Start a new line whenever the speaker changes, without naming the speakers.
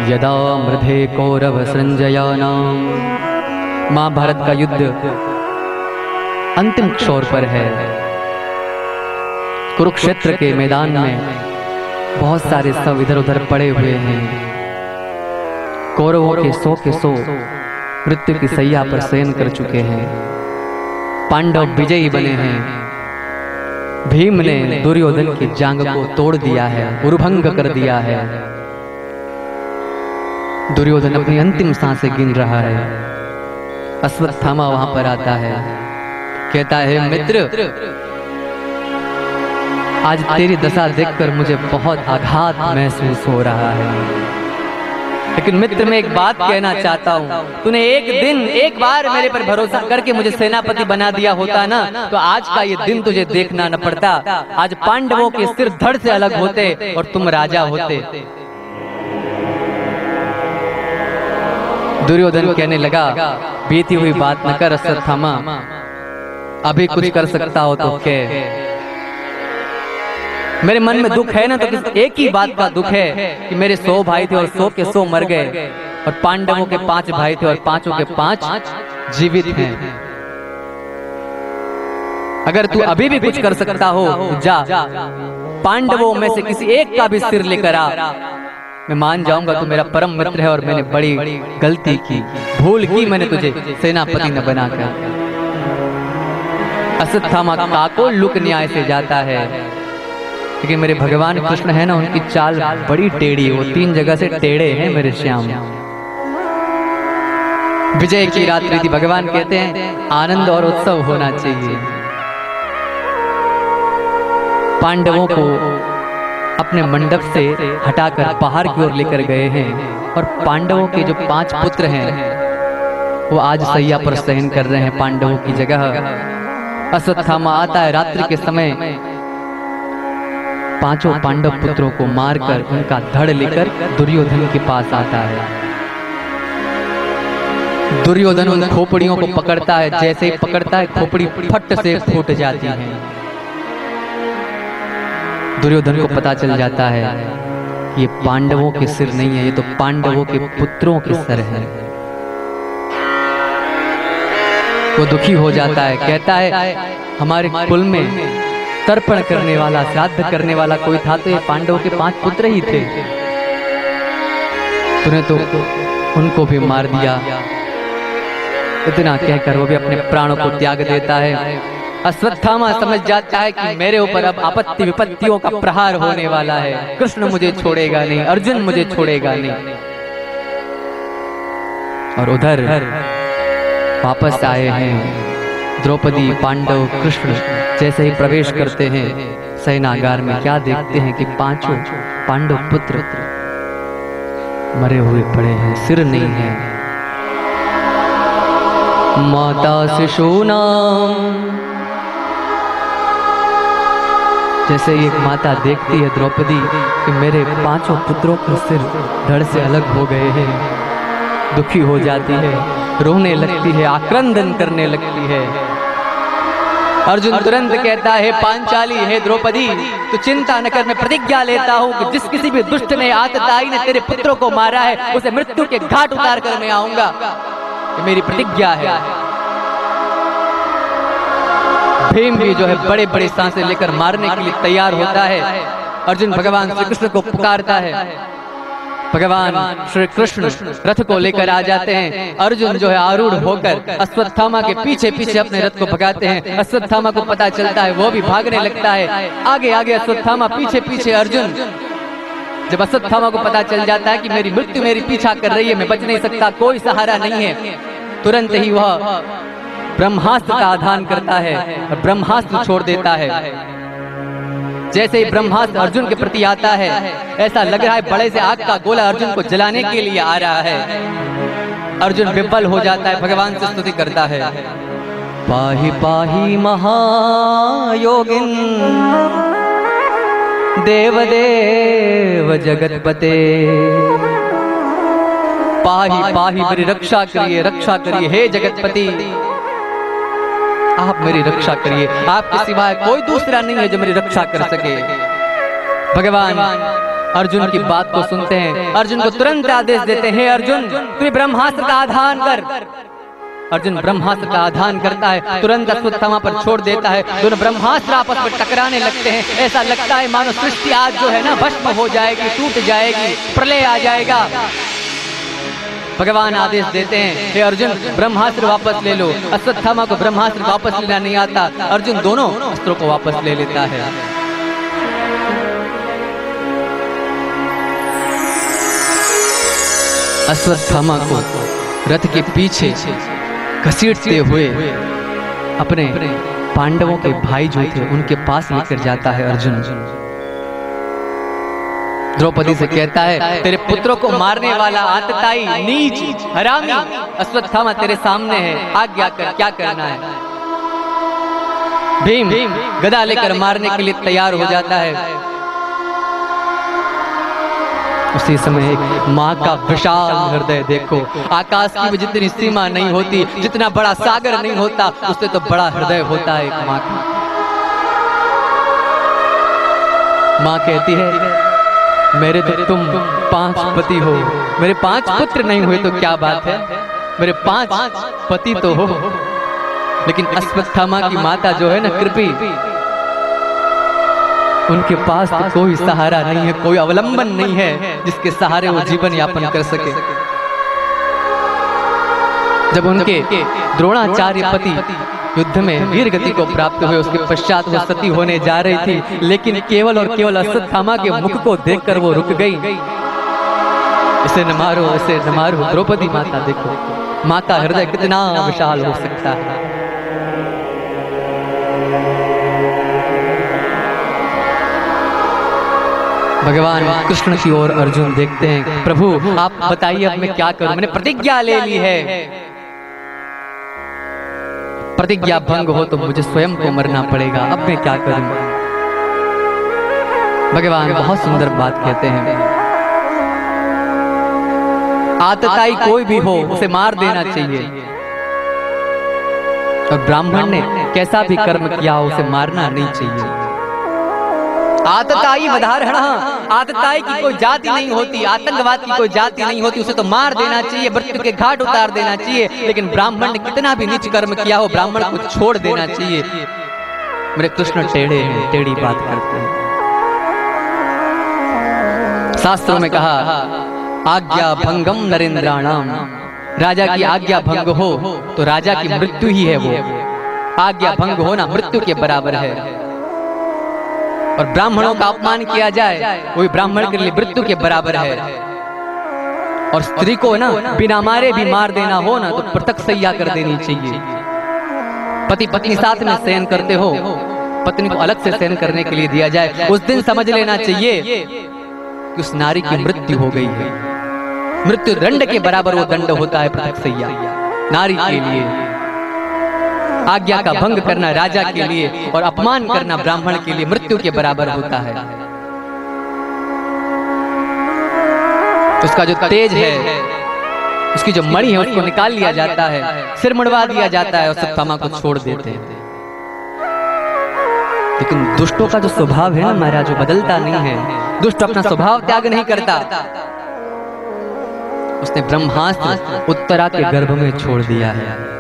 यदा मृधे कौरव संजयानाम। महाभारत का युद्ध अंतिम छोर पर है। कुरुक्षेत्र के मैदान में बहुत सारे सब इधर उधर पड़े हुए हैं। कौरवों के 100 मृत्यु की सैया पर शयन कर चुके हैं। पांडव विजयी बने हैं। भीम ने दुर्योधन की जांग को तोड़ दिया है, उर्भंग कर दिया है। दुर्योधन अपनी अंतिम सांसें गिन रहा है। अश्वत्थामा वहां पर आता है, कहता है मित्र, आज तेरी दशा देखकर मुझे बहुत आघात महसूस हो रहा है, लेकिन मित्र मैं एक बात कहना चाहता हूँ। तूने एक बार मेरे पर भरोसा करके मुझे सेनापति बना दिया होता ना, तो आज का ये दिन तुझे देखना न पड़ता। आज पांडवों के सिर धड़ से अलग होते और तुम राजा होते। दुर्योधन कहने लगा, बीती हुई बात न कर अश्वत्थामा, अभी कुछ कर सकता हो तो कह। मेरे मन में दुख है ना, तो एक ही बात का दुख है कि मेरे 100 भाई थे और 100 के 100 मर गए, और पांडवों के 5 भाई थे और 5 के 5 जीवित हैं। अगर तू अभी भी कुछ कर सकता हो तो जा, पांडवों में से किसी एक का भी सिर लेकर आ। मैं मान जाऊंगा तू मेरा परम मित्र है और मैंने बड़ी गलती की, भूल की मैंने तुझे सेनापति न बनाकर। अश्वत्थामा काकोल लुक न्याय से जाता है, लेकिन मेरे भगवान कृष्ण है ना, उनकी चाल बड़ी टेढ़ी है। वो 3 जगह से टेढ़े हैं मेरे श्याम। विजय की रात्रि थी। भगवान कहते हैं आनंद और उत्सव होना चाहिए। पांडवों को अपने मंडप से हटाकर बाहर की ओर लेकर गए हैं, और पांडवों के जो 5 पुत्र हैं वो आज सैया पर शयन कर रहे हैं पांडवों की जगह। अश्वत्थामा आता है रात्रि के समय, 5 पांडव पुत्रों को मारकर उनका धड़ लेकर दुर्योधन के पास आता है। दुर्योधन उन खोपड़ियों को पकड़ता है, जैसे ही पकड़ता है खोपड़ी फट से फूट जाती है। दुर्योधन को पता चल जाता है ये पांडवों के सिर नहीं है, ये तो पांडवों के पुत्रों के सिर है। वो दुखी हो जाता है, कहता है हमारे कुल में तर्पण करने वाला, श्राद्ध करने वाला कोई था तो ये पांडवों के 5 पुत्र ही थे। तूने तो उनको भी मार दिया। इतना कहकर वो भी अपने प्राणों को त्याग देता है। अश्वत्थामा समझ जाता है कि मेरे ऊपर अब आपत्ति विपत्तियों का प्रहार होने वाला है। कृष्ण मुझे छोड़ेगा नहीं, अर्जुन मुझे छोड़ेगा नहीं। और उधर वापस आए हैं द्रौपदी, पांडव, कृष्ण। जैसे ही प्रवेश करते हैं सेनागार में, क्या देखते हैं कि 5 पांडव पुत्र मरे हुए पड़े हैं, सिर नहीं है। माता शिशूनाम, जैसे एक माता देखती है द्रौपदी कि मेरे 5 पुत्रों के सिर धड़ से अलग हो गए हैं, दुखी हो जाती है, रोने लगती है, आक्रंदन करने लगती है। अर्जुन तुरंत कहता है पांचाली, है द्रौपदी तू चिंता न कर, मैं प्रतिज्ञा लेता हूँ कि जिस किसी भी दुष्ट ने, आतताई ने तेरे पुत्रों को मारा है उसे मृत्यु के घाट उतार कर मैं आऊंगा। ये मेरी प्रतिज्ञा है। भीम भी जो है बड़े बड़े सांसें लेकर मारने के लिए तैयार होता है। अर्जुन भगवान श्री कृष्ण को पुकारता है। भगवान श्री कृष्ण रथ को लेकर आ जाते हैं। अर्जुन जो है आरूढ़ होकर अश्वत्थामा के पीछे पीछे अपने रथ को भगाते हैं। अश्वत्थामा को पता चलता है, वो भी भागने लगता है। आगे आगे अश्वत्थामा, पीछे पीछे अर्जुन। जब अश्वत्थामा को पता चल जाता है कि मेरी मृत्यु मेरी पीछा कर रही है, मैं बच नहीं सकता, कोई सहारा नहीं है, तुरंत ही वह ब्रह्मास्त्र का आधान करता है और ब्रह्मास्त्र छोड़ देता है। जैसे ही ब्रह्मास्त्र अर्जुन के प्रति आता है, ऐसा लग रहा है बड़े से आग का गोला अर्जुन को जलाने के लिए आ रहा है। अर्जुन विफल हो जाता है, भगवान से स्तुति करता है, पाहि पाहि महायोगिन देवदेव जगतपते। पाहि पाहि, मेरी रक्षा करिए, रक्षा करिए हे जगतपति, आप मेरी रक्षा करिए। आपके सिवाय कोई दूसरा नहीं है जो मेरी रक्षा कर सके। भगवान अर्जुन की बात को सुनते हैं। अर्जुन को तुरंत आदेश देते हैं, अर्जुन तू ब्रह्मास्त्र का आधान कर। अर्जुन ब्रह्मास्त्र का आधान करता है, तुरंत अश्वत्थामा पर छोड़ देता है। दोनों ब्रह्मास्त्र आपस में टकराने लगते हैं। ऐसा लगता है मानो सृष्टि आज जो है ना भस्म हो जाएगी, टूट जाएगी, प्रलय आ जाएगा। भगवान आदेश देते हैं, हे अर्जुन ब्रह्मास्त्र वापस ले लो। अश्वत्थामा को ब्रह्मास्त्र वापस लेना नहीं आता। अर्जुन दोनों अस्त्रों को वापस ले लेता है। अश्वत्थामा को रथ के पीछे घसीटते हुए अपने पांडवों के भाई जो थे उनके पास लेकर जाता है अर्जुन। द्रौपदी से कहता है, तेरे पुत्रों को मारने वाला आतताई, नीच, हरामी अश्वत्थामा तेरे सामने है, आज्ञा कर, क्या करना है। भीम गदा लेकर मारने के लिए तैयार हो जाता है। उसी समय एक माँ का विशाल हृदय देखो, आकाश की भी जितनी सीमा नहीं होती, जितना बड़ा सागर नहीं होता, उससे तो बड़ा हृदय होता है एक माँ का। माँ कहती है, मेरे तो तुम 5 पति हो, मेरे 5 पुत्र नहीं हुए तो क्या बात है, मेरे 5 पति तो हो। लेकिन अश्वत्थामा की माता जो है ना कृपी, उनके पास तो कोई सहारा नहीं है, कोई अवलंबन नहीं है जिसके सहारे वो जीवन यापन कर सके। जब उनके द्रोणाचार्य पति युद्ध में वीर गति को प्राप्त हुए, उसके पश्चात वो सती होने जा रही थी, लेकिन केवल और केवल अश्वत्थामा के मुख को देखकर वो रुक गई। इसे न मारो, इसे न मारो। द्रौपदी माता देखो, माँ का हृदय कितना विशाल हो सकता है। भगवान कृष्ण की ओर अर्जुन देखते हैं, प्रभु आप बताइए अब मैं क्या करूं, मैंने प्रतिज्ञा ले ली है, प्रतिज्ञा भंग हो तो मुझे स्वयं को मरना पड़ेगा, अब मैं क्या करूं। भगवान बहुत सुंदर बात कहते हैं, आतताई कोई भी हो उसे मार देना चाहिए, और ब्राह्मण ने कैसा भी कर्म किया हो उसे मारना नहीं चाहिए। आतताई वधारण, आतताई की कोई जाति नहीं होती, आतंकवाद की कोई जाति नहीं होती, उसे तो मार देना चाहिए, मृत्यु के घाट उतार देना चाहिए। लेकिन ब्राह्मण ने कितना भी नीच कर्म किया हो, ब्राह्मण को छोड़ देना चाहिए। मेरे कृष्ण टेढ़े हैं, टेढ़ी बात करते हैं। शास्त्रों में कहा, आज्ञा भंगम नरेंद्राणाम, राजा की आज्ञा भंग हो तो राजा की मृत्यु ही है। वो आज्ञा भंग होना मृत्यु के बराबर है। और ब्राह्मणों का अपमान किया जाए वही ब्राह्मण के लिए मृत्यु के बराबर है। और स्त्री को ना बिना मारे भी मार देना हो ना तो पृथक सैया कर देनी चाहिए। पति पत्नी साथ में शयन करते हो, पत्नी को अलग से शयन करने के लिए दिया जाए, उस दिन समझ लेना चाहिए कि उस नारी की मृत्यु हो गई है। मृत्यु दंड के बराबर वो दंड होता है पृथक सैया नारी के लिए। आज्ञा का भंग करना राजा के लिए और अपमान करना ब्राह्मण के लिए मृत्यु के बराबर होता है। उसका जो तेज है, उसकी जो मणि है, उसको निकाल लिया जाता है, सिर मुड़वा दिया जाता है और अश्वत्थामा को छोड़ देते हैं। लेकिन दुष्टों का जो स्वभाव है ना महाराज, जो बदलता नहीं है। दुष्ट अपना स्वभाव त्याग नहीं करता। उसने ब्रह्मास्त्र उत्तरा के गर्भ में छोड़ दिया है।